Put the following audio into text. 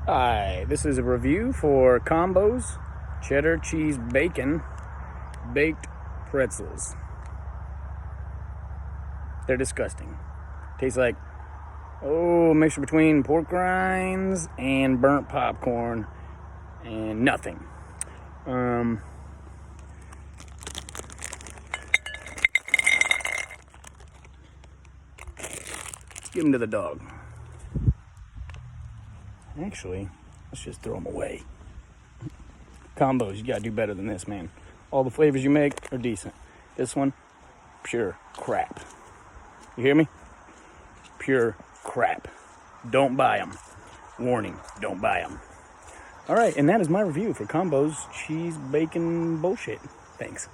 Hi, this is a review for Combos Cheddar Cheese Bacon Baked Pretzels. They're disgusting. Tastes like, a mixture between pork rinds and burnt popcorn and nothing. Let's give them to the dog. Actually, let's just throw them away. Combos, you gotta do better than this, man. All the flavors you make are decent. This one, pure crap. You hear me? Pure crap. Don't buy them. Warning, don't buy them. All right, and that is my review for Combos Cheese Bacon Bullshit. Thanks.